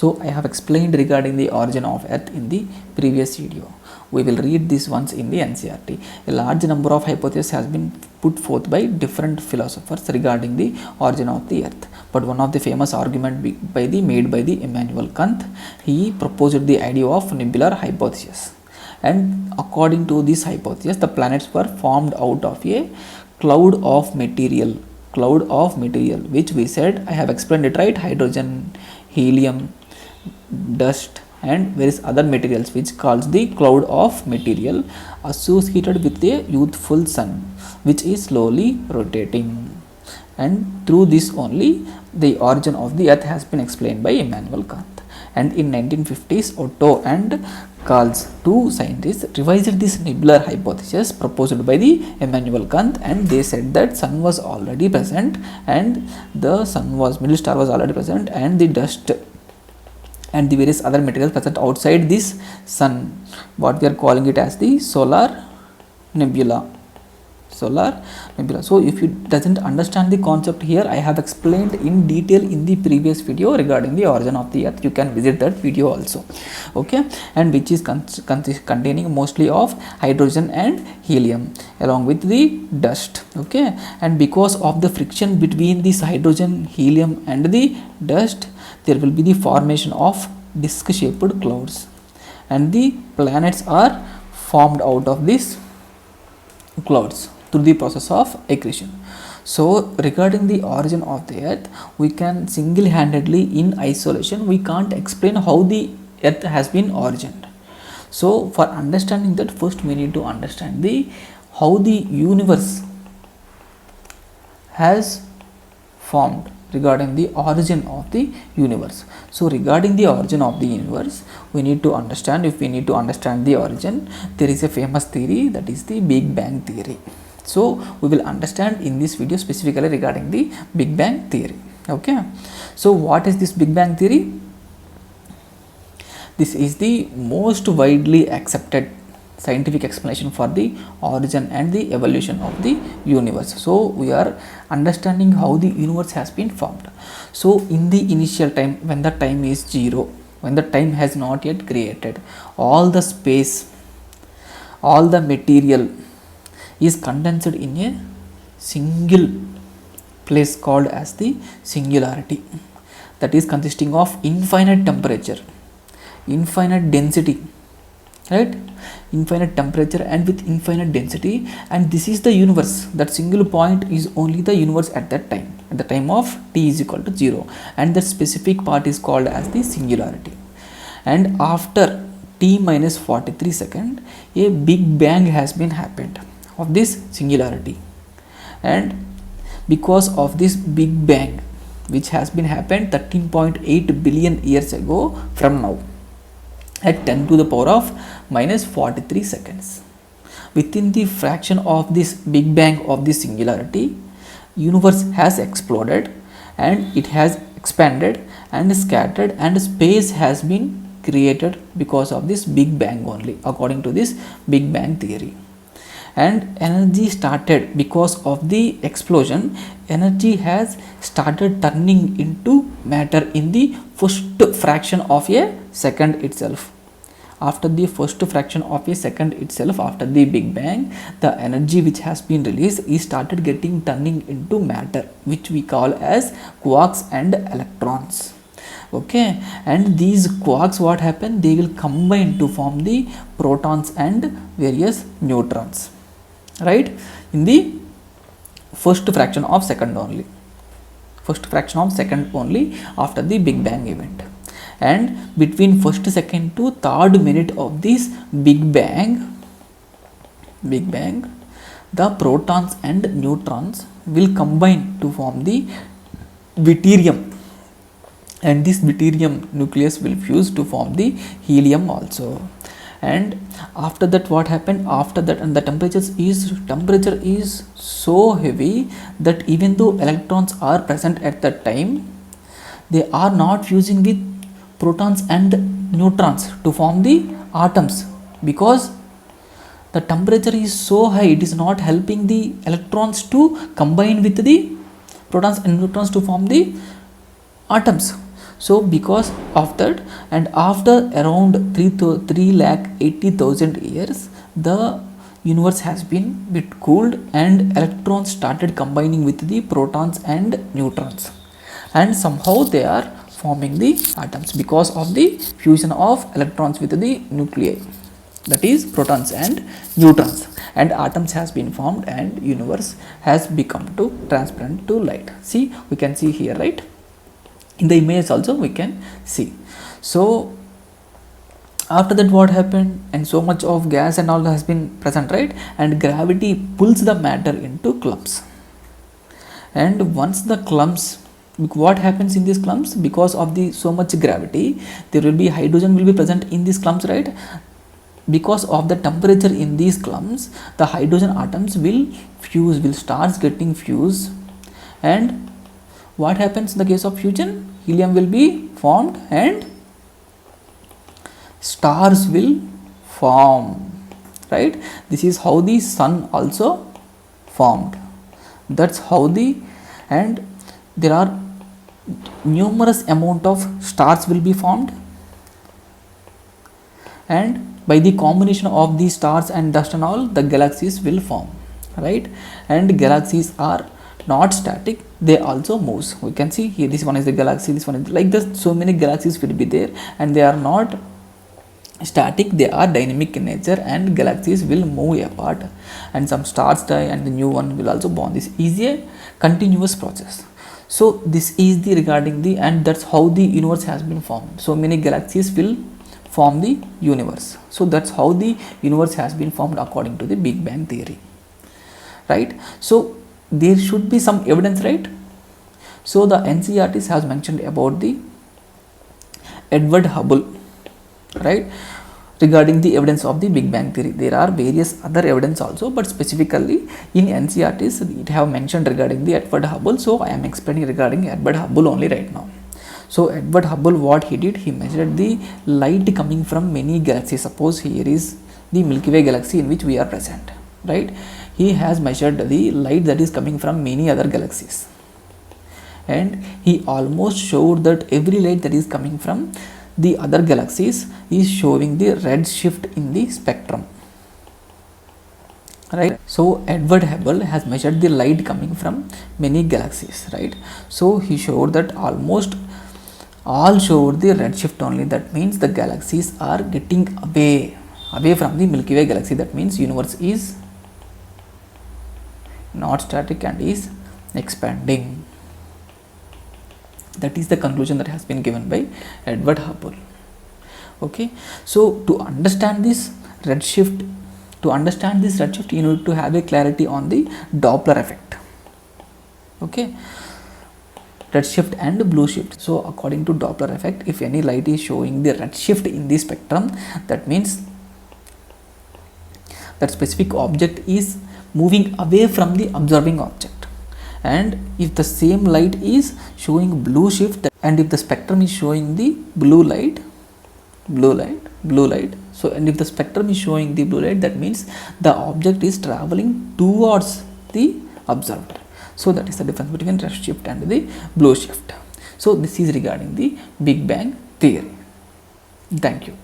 So I have explained regarding the origin of Earth in the previous video. We will read this once in the NCERT. A large number of hypotheses has been put forth by different philosophers regarding the origin of the Earth. But one of the famous argument made by the Immanuel Kant, he proposed the idea of nebular hypothesis. And according to this hypothesis, the planets were formed out of a cloud of material, which we said, I have explained it, right? Hydrogen, helium, dust and various other materials, which calls the cloud of material associated with a youthful sun which is slowly rotating. And through this only the origin of the Earth has been explained by Immanuel Kant. And in 1950s, Otto and Karls, two scientists, revised this nebular hypothesis proposed by the Immanuel Kant, and they said that sun was already present, and the middle star was already present, and the dust and the various other materials present outside this sun, what we are calling it as the solar nebula. So if you doesn't understand the concept here, I have explained in detail in the previous video regarding the origin of the Earth. You can visit that video also, okay, and which is containing mostly of hydrogen and helium along with the dust, okay. And because of the friction between this hydrogen, helium and the dust, there will be the formation of disc shaped clouds, and the planets are formed out of these clouds through the process of accretion. So regarding the origin of the Earth, we can single-handedly in isolation, we can't explain how the Earth has been origined. So for understanding that, first we need to understand how the universe has formed, regarding the origin of the universe. So regarding the origin of the universe, we need to understand, if we need to understand the origin, there is a famous theory, that is the Big Bang theory. So we will understand in this video specifically regarding the Big Bang theory, okay. So what is this Big Bang theory? This is the most widely accepted scientific explanation for the origin and the evolution of the universe. So we are understanding how the universe has been formed. So in the initial time, when the time is 0, when the time has not yet created, all the space, all the material is condensed in a single place called as the singularity, that is consisting of infinite temperature, infinite density, right, infinite temperature and with infinite density. And this is the universe. That single point is only the universe at that time, at the time of t is equal to 0, and that specific part is called as the singularity. And after t minus 43 seconds, a big bang has been happened of this singularity, and because of this big bang which has been happened 13.8 billion years ago from now, at 10 to the power of minus 43 seconds, within the fraction of this big bang of this singularity, universe has exploded and it has expanded and scattered, and space has been created because of this big bang only, according to this Big Bang theory. And energy started, because of the explosion, energy has started turning into matter in the first fraction of a second itself. After the first fraction of a second itself, after the Big Bang, the energy which has been released is started turning into matter, which we call as quarks and electrons, okay. And these quarks, what happen, they will combine to form the protons and various neutrons, right, in the first fraction of second only, after the Big Bang event. And between first second to third minute of this Big Bang, the protons and neutrons will combine to form the deuterium, and this deuterium nucleus will fuse to form the helium also. And after that, what happened after that, and the temperature is so heavy that even though electrons are present at that time, they are not fusing with protons and neutrons to form the atoms, because the temperature is so high, it is not helping the electrons to combine with the protons and neutrons to form the atoms. So because of that, and after around 3,80,000 years, the universe has been bit cooled and electrons started combining with the protons and neutrons, and somehow they are forming the atoms because of the fusion of electrons with the nuclei, that is protons and neutrons, and atoms has been formed and universe has become to transparent to light. See, we can see here, right? In the image also we can see. So after that what happened, and so much of gas and all has been present, right? And gravity pulls the matter into clumps, and once the clumps, what happens in these clumps, because of the so much gravity, there will be hydrogen will be present in these clumps, right? Because of the temperature in these clumps, the hydrogen atoms will fuse, will starts getting fused, and what happens in the case of fusion? Helium will be formed and stars will form, right? This is how the sun also formed. That's how the, and there are numerous amount of stars will be formed, and by the combination of the stars and dust and all, the galaxies will form, right? And galaxies are not static, they also moves. We can see here, this one is the galaxy, this one is like this, so many galaxies will be there, and they are not static, they are dynamic in nature, and galaxies will move apart, and some stars die and the new one will also born. This is a continuous process. So this is the regarding the, and that's how the universe has been formed. So many galaxies will form the universe. So that's how the universe has been formed according to the Big Bang theory, right? So there should be some evidence, right? So the NCERT has mentioned about the Edward Hubble, right, regarding the evidence of the Big Bang theory. There are various other evidence also, but specifically in NCERT it have mentioned regarding the Edward Hubble. So I am explaining regarding Edward Hubble only right now. So Edward Hubble, what he did, he measured the light coming from many galaxies. Suppose here is the Milky Way galaxy in which we are present, right? He has measured the light that is coming from many other galaxies, and he almost showed that every light that is coming from the other galaxies is showing the red shift in the spectrum, right? So Edward Hubble has measured the light coming from many galaxies, right? So he showed that almost all showed the red shift only. That means the galaxies are getting away from the Milky Way galaxy. That means universe is not static and is expanding. That is the conclusion that has been given by Edward Hubble. Okay, so to understand this redshift, you need to have a clarity on the Doppler effect. Okay, redshift and blue shift. So according to Doppler effect, if any light is showing the redshift in the spectrum, that means that specific object is moving away from the observing object. And if the same light is showing blue shift, and if the spectrum is showing the blue light, so and if the spectrum is showing the blue light, that means the object is traveling towards the observer. So that is the difference between red shift and the blue shift. So this is regarding the Big Bang theory. Thank you.